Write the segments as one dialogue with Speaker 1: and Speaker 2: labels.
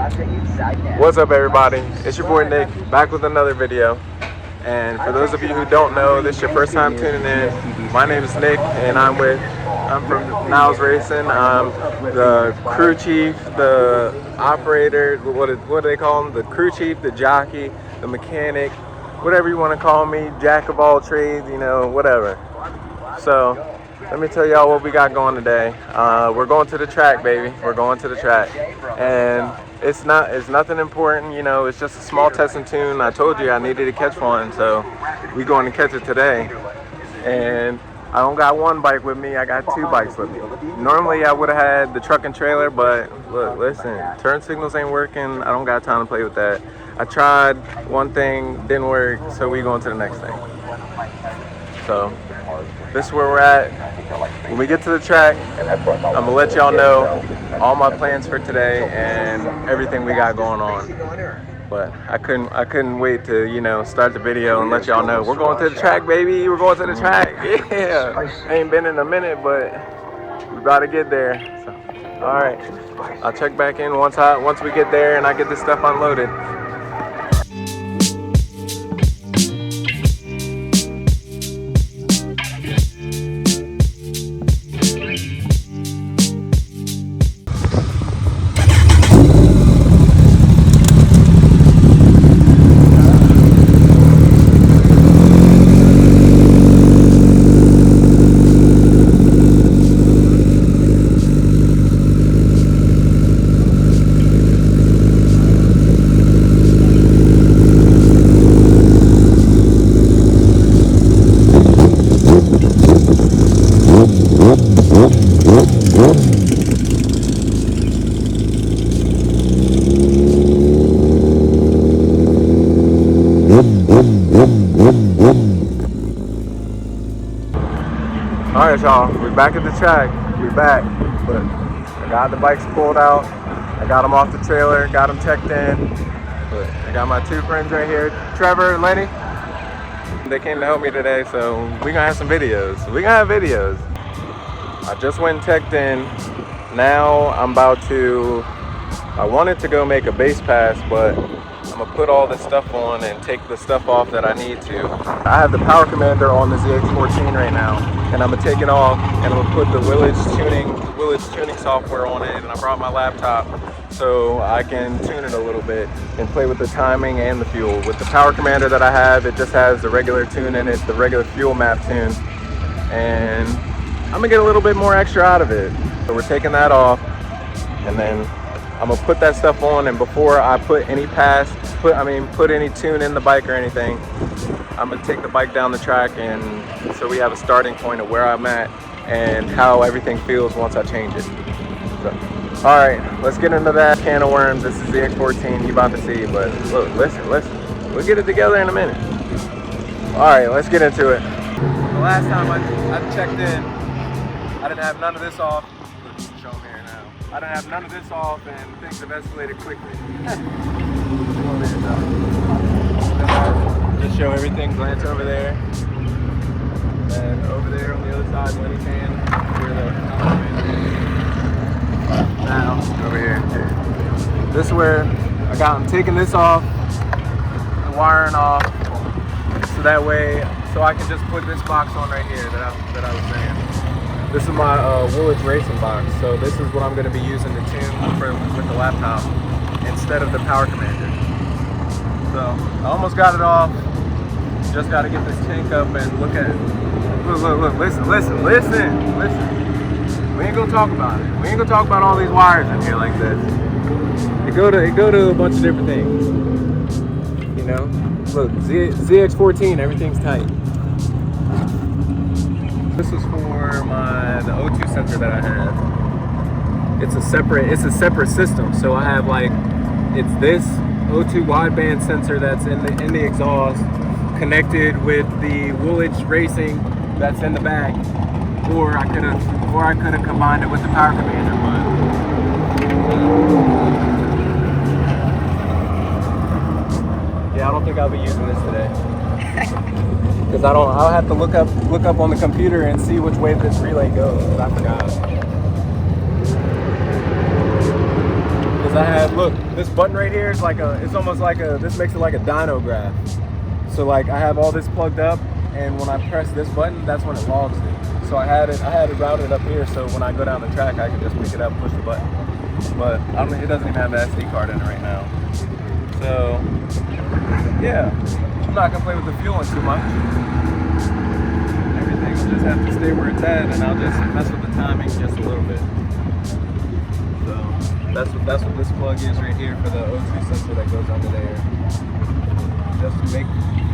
Speaker 1: What's up, everybody? It's your boy Nick, back with another video. And for those of you who don't know, this is your first time tuning in, my name is Nick, and I'm from Niles Racing. I'm the crew chief, the operator, what do they call them? The crew chief, the jockey, the mechanic, whatever you want to call me, jack of all trades, you know, whatever. So let me tell y'all what we got going today. We're going to the track, baby. We're going to the track, and it's nothing important, you know. It's just a small test and tune. I told you I needed to catch one, so we going to catch it today. And I don't got one bike with me. I got two bikes with me. Normally I would have had the truck and trailer, but look, listen, turn signals ain't working. I don't got time to play with that. I tried one thing, didn't work, so we going to the next thing. So this is where we're at. When we get to the track, I'm gonna let y'all know all my plans for today and everything we got going on. But I couldn't wait to, you know, start the video and let y'all know we're going to the track, baby. We're going to the track. Yeah. Ain't been in a minute, but we about to get there. So, all right. I'll check back in once we get there and I get this stuff unloaded. Alright, y'all, we're back at the track. We're back. Look, I got the bikes pulled out. I got them off the trailer, got them checked in. Look, I got my two friends right here, Trevor and Lenny. They came to help me today, so we're gonna have some videos. We're gonna have videos. I just went and checked in. Now I'm about to, I wanted to go make a base pass, but I'm gonna put all this stuff on and take the stuff off that I need to. I have the Power Commander on the ZX14 right now, and I'm gonna take it off and I'm gonna put the Willits tuning software on it, and I brought my laptop so I can tune it a little bit and play with the timing and the fuel. With the Power Commander that I have, it just has the regular tune in it, the regular fuel map tune, and I'm gonna get a little bit more extra out of it. So we're taking that off, and then I'm gonna put that stuff on, and before I put any put any tune in the bike or anything, I'm gonna take the bike down the track, and so we have a starting point of where I'm at and how everything feels once I change it. So, all right, let's get into that can of worms. This is the X14, you about to see, but look, listen, we'll get it together in a minute. All right, let's get into it. The last time I checked in, I didn't have none of this off. Show them here now. I didn't have none of this off, and things have escalated quickly. Just show everything, glance over there. And over there on the other side, Lenny's hand, where the now, over here. This is where I'm taking this off, the wiring off, so that way, so I can just put this box on right here that I was saying. This is my Willits racing box, so this is what I'm going to be using to tune with the laptop instead of the Power Commander. So I almost got it off. Just got to get this tank up and look at it. Look, listen. We ain't gonna talk about it. We ain't gonna talk about all these wires in here like this. It go to a bunch of different things. You know, look, ZX14, everything's tight. This is for the O2 sensor that I have. It's a separate system. So I have it's this O2 wideband sensor that's in the exhaust, connected with the Willits Racing that's in the back, or I could have combined it with the Power Commander, but yeah, I don't think I'll be using this today. Because I'll have to look up on the computer and see which way this relay goes, because I forgot. Cause I have, look, this button right here is like it's almost like this makes it like a dyno graph. So like I have all this plugged up, and when I press this button, that's when it logs it. So I had it routed up here, so when I go down the track, I can just pick it up, push the button. But it doesn't even have the SD card in it right now. So yeah, I'm not gonna play with the fueling too much. Everything will just have to stay where it's at, and I'll just mess with the timing just a little bit. So that's what this plug is right here for the O2 sensor that goes under there. Just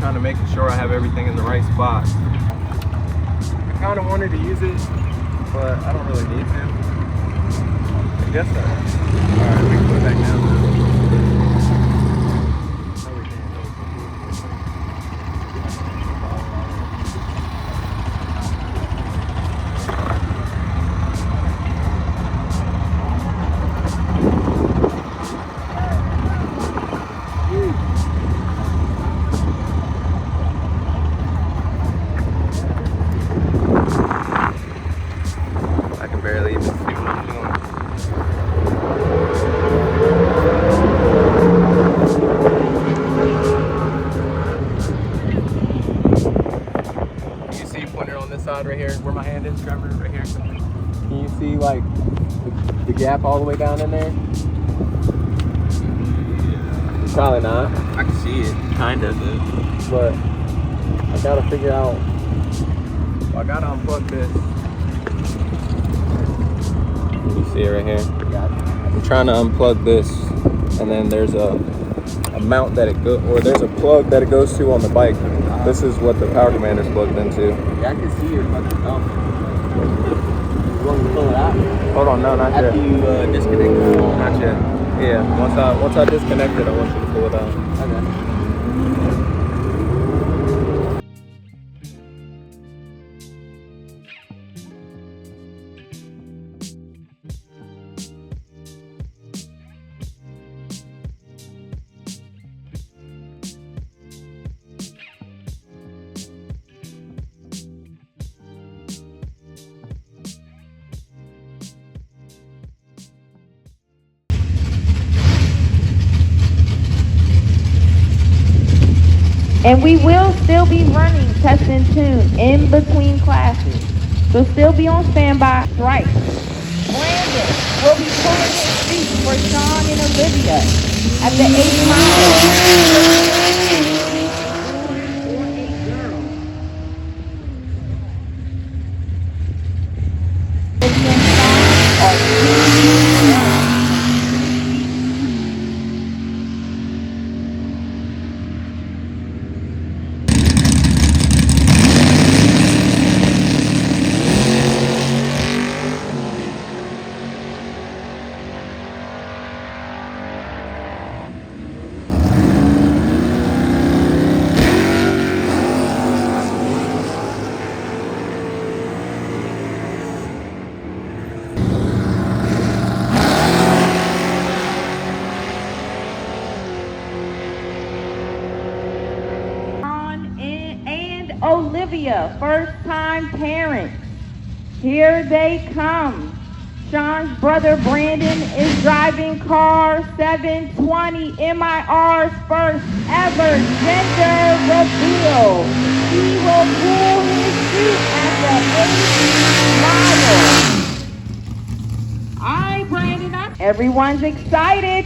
Speaker 1: kind of making sure I have everything in the right spot. I kind of wanted to use it, but I don't really need to. I guess so. Alright, we can put it back down now. I can barely even see what I'm doing. Can you see pointer on this side right here where my hand is, Trevor? Right here. Can you see like the gap all the way down in there? Yeah. Probably not.
Speaker 2: I can see it, kind of.
Speaker 1: But I gotta figure out. Well, I gotta unplug this. You see it right here? I'm trying to unplug this, and then there's a mount that there's a plug that it goes to on the bike. This is what the power commander is plugged into.
Speaker 2: Yeah, I can see your fucking thumb. You want me to pull it out?
Speaker 1: Hold on, no, not yet.
Speaker 2: After you disconnect the phone?
Speaker 1: Not yet. Yeah, once I disconnect it, I want you to pull it out.
Speaker 2: Okay.
Speaker 3: And we will still be running Test and Tune in between classes. So still be on standby. Right. Brandon will be pulling his seat for Sean and Olivia at the 8 mile. Olivia, first-time parents. Here they come. Sean's brother Brandon is driving car 720, MIR's first ever gender reveal. He will pull his seat at the 8 mile. All right, Brandon. Everyone's excited.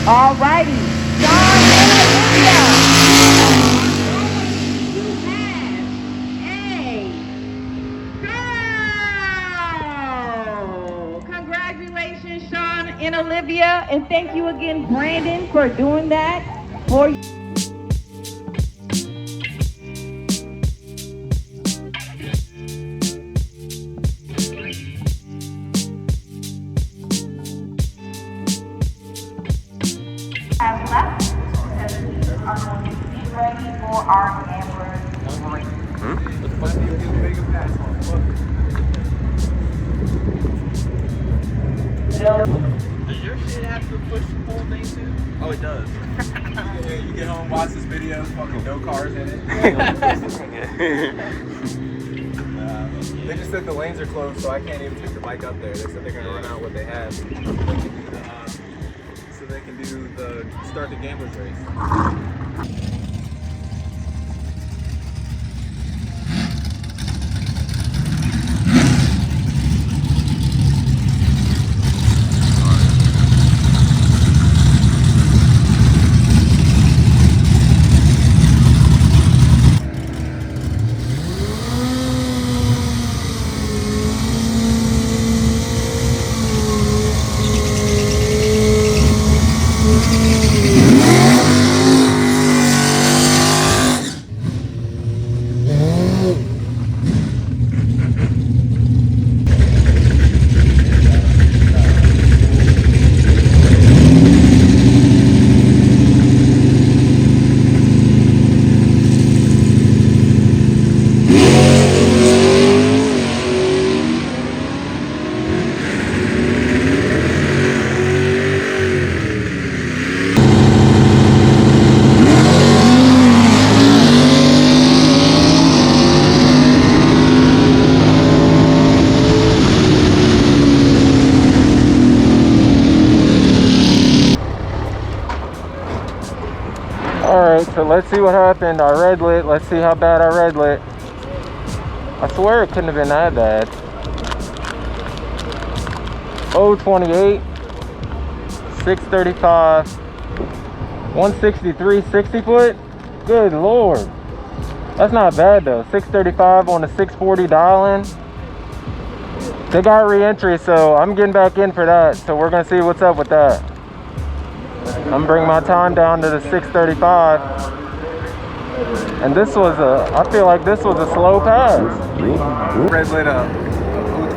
Speaker 3: All righty. Sean and Olivia. And Olivia, and thank you again, Brandon, for doing that for you. Have left, because we are going to be ready for our camera.
Speaker 2: Does your shit have to push the whole thing too? Oh, it does.
Speaker 1: Yeah, you get home, watch this video, fucking no cars in it. They just said the lanes are closed, so I can't even take the bike up there. They said they're gonna run out what they have. So they can do the start the gamblers race. Alright, so let's see what happened. I red lit. Let's see how bad I red lit. I swear it couldn't have been that bad. 028, 635, 163, 60 foot. Good lord. That's not bad though. 635 on a 640 dial-in. They got re-entry, so I'm getting back in for that. So we're gonna see what's up with that. I'm bringing my time down to the 635. And this was I feel like this was a slow pass. Red lit up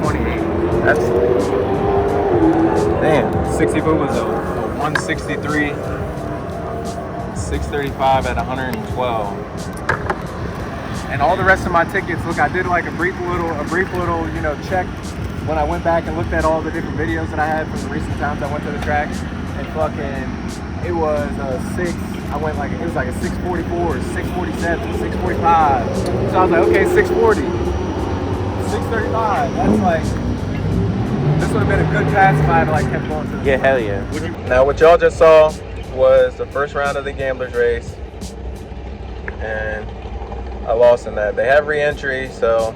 Speaker 1: 028. That's, damn, 60 foot was a 163. 635 at 112. And all the rest of my tickets, look, I did like a brief little, you know, check when I went back and looked at all the different videos that I had from the recent times I went to the track. And fucking, it was a 6, I went like, it was like a 644, 647, 645. So I was like, okay, 640, 635. That's like, this would have been a good pass if I had like kept going to the
Speaker 2: Yeah, hell yeah.
Speaker 1: Now what y'all just saw was the first round of the gamblers race. And I lost in that. They have re-entry, so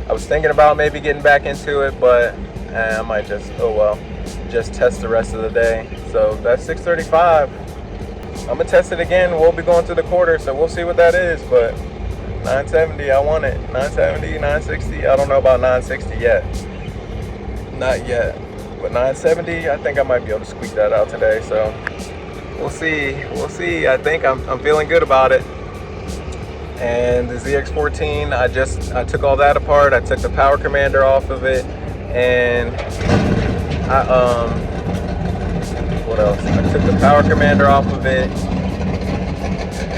Speaker 1: I was thinking about maybe getting back into it, but I might just, oh well, just test the rest of the day. So that's 635. I'm gonna test it again. We'll be going to the quarter, so we'll see what that is. But 970, I want it. 970, 960. I don't know about 960 yet. Not yet. But 970, I think I might be able to squeak that out today. So we'll see. We'll see. I think I'm feeling good about it. And the ZX14, I took all that apart. I took the power commander off of it, and what else? I took the power commander off of it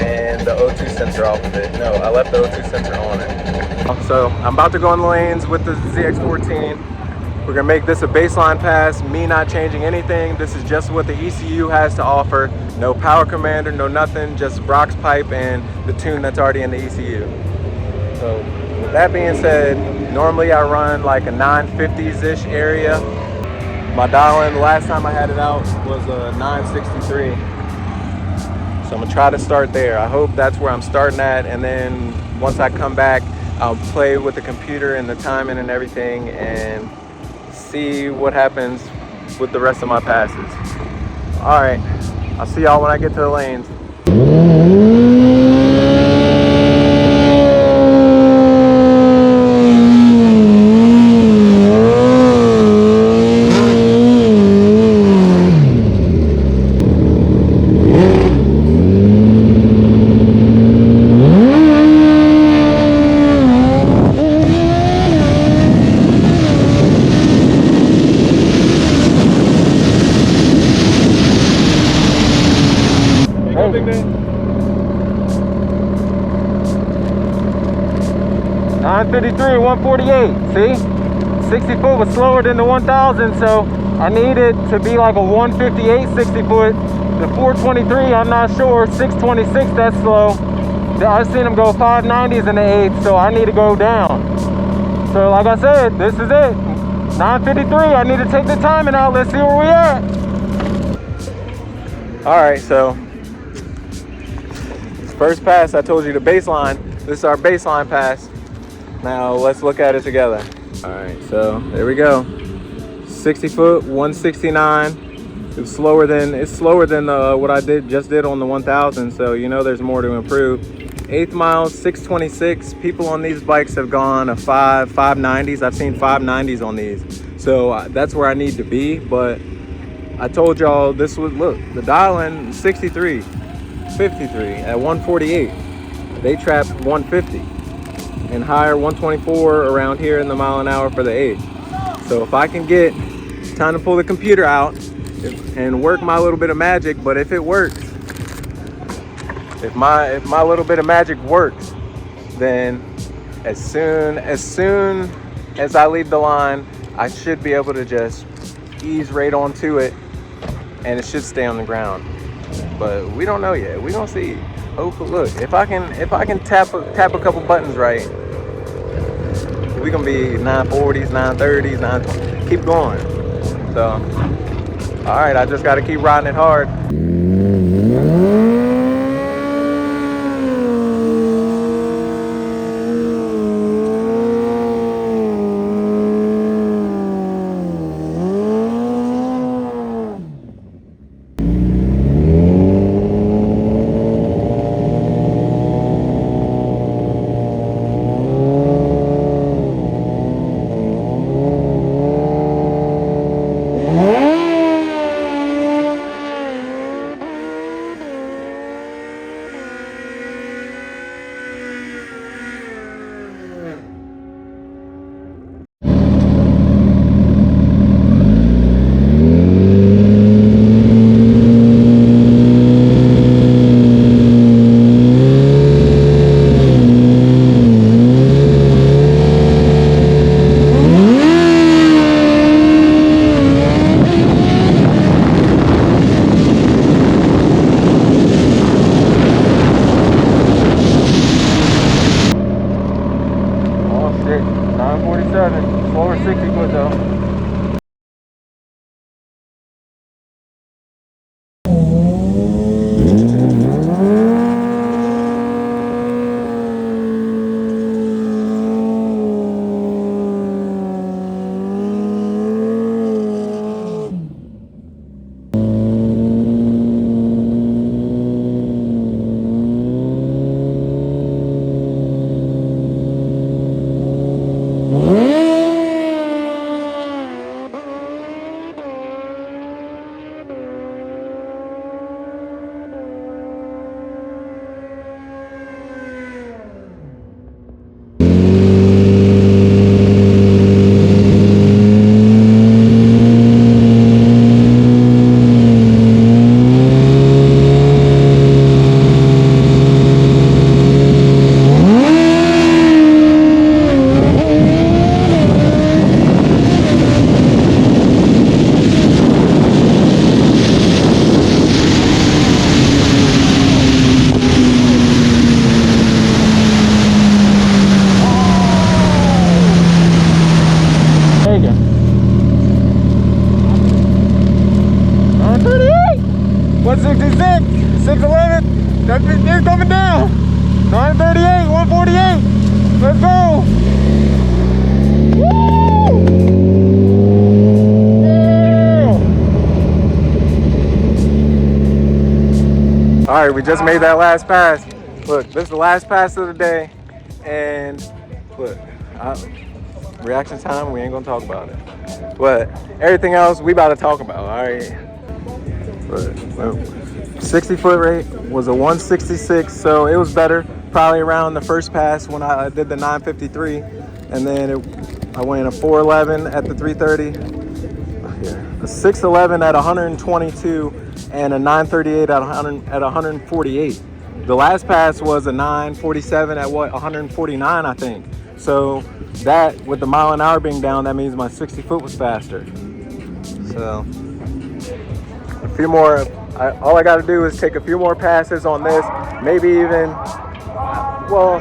Speaker 1: and the O2 sensor off of it. No, I left the O2 sensor on it. So I'm about to go in the lanes with the ZX14. We're gonna make this a baseline pass, me not changing anything. This is just what the ECU has to offer. No power commander, no nothing, just Brock's pipe and the tune that's already in the ECU. So with that being said, normally I run like a 950s-ish area. My dial-in, the last time I had it out was a 963. So I'm gonna try to start there. I hope that's where I'm starting at, and then once I come back, I'll play with the computer and the timing and everything and see what happens with the rest of my passes. All right, I'll see y'all when I get to the lanes. Big man. 953, 148. See? 60 foot was slower than the 1000, so I need it to be like a 158 60 foot. The 423, I'm not sure. 626, that's slow. I've seen them go 590s in the 8th, so I need to go down. So like I said, this is it. 9:53. I need to take the timing out. Let's see where we at. All right, so first pass, I told you the baseline. This is our baseline pass. Now let's look at it together. All right, so there we go. 60 foot, 169. It's slower than what I just did on the 1000. So you know there's more to improve. 8th mile, 626. People on these bikes have gone a 590s. I've seen 590s on these. So that's where I need to be. But I told y'all this was, look, the dial-in 63, 53 at 148. They trapped 150 and higher 124 around here in the mile an hour for the 8. So if I can get time to pull the computer out and work my little bit of magic, but if it works, if my little bit of magic works, then as soon as I leave the line, I should be able to just ease right onto it and it should stay on the ground. But we don't know yet. We don't see. Oh, look, if I can tap a couple buttons right, we gonna be 940s, 930s, 920. Keep going. So, all right, I just got to keep riding it hard. Slower 60 foot though. There you go. 938, 166, 611. It's coming down. 938, 148. Let's go. Woo! Yeah. All right, we just made that last pass. Look, this is the last pass of the day, and look, reaction time, we ain't gonna talk about it. But everything else, we about to talk about, all right? But 60 foot rate was a 166, so it was better. Probably around the first pass when I did the 953, and then I went a 411 at the 330, a 611 at 122, and a 938 at 148. The last pass was a 947 at 149, I think. So that, with the mile an hour being down, that means my 60 foot was faster. So a few more, all I got to do is take a few more passes on this, maybe even, well,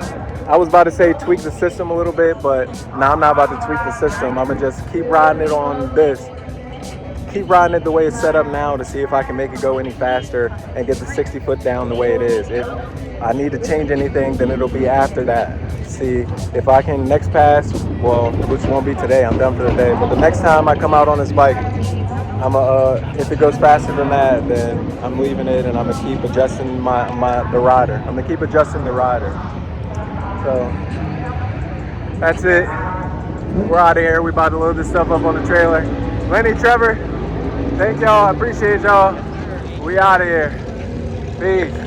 Speaker 1: I was about to say tweak the system a little bit, but now I'm not about to tweak the system. I'm gonna just keep riding it on this. Keep riding it the way it's set up now to see if I can make it go any faster and get the 60 foot down the way it is. If I need to change anything, then it'll be after that. See if I can next pass, well, which won't be today, I'm done for the day. But the next time I come out on this bike, if it goes faster than that, then I'm leaving it and I'm gonna keep adjusting the rider. I'm gonna keep adjusting the rider. So that's it. We're out of here. We about to load this stuff up on the trailer. Lenny, Trevor, thank y'all. I appreciate y'all. We out of here. Peace.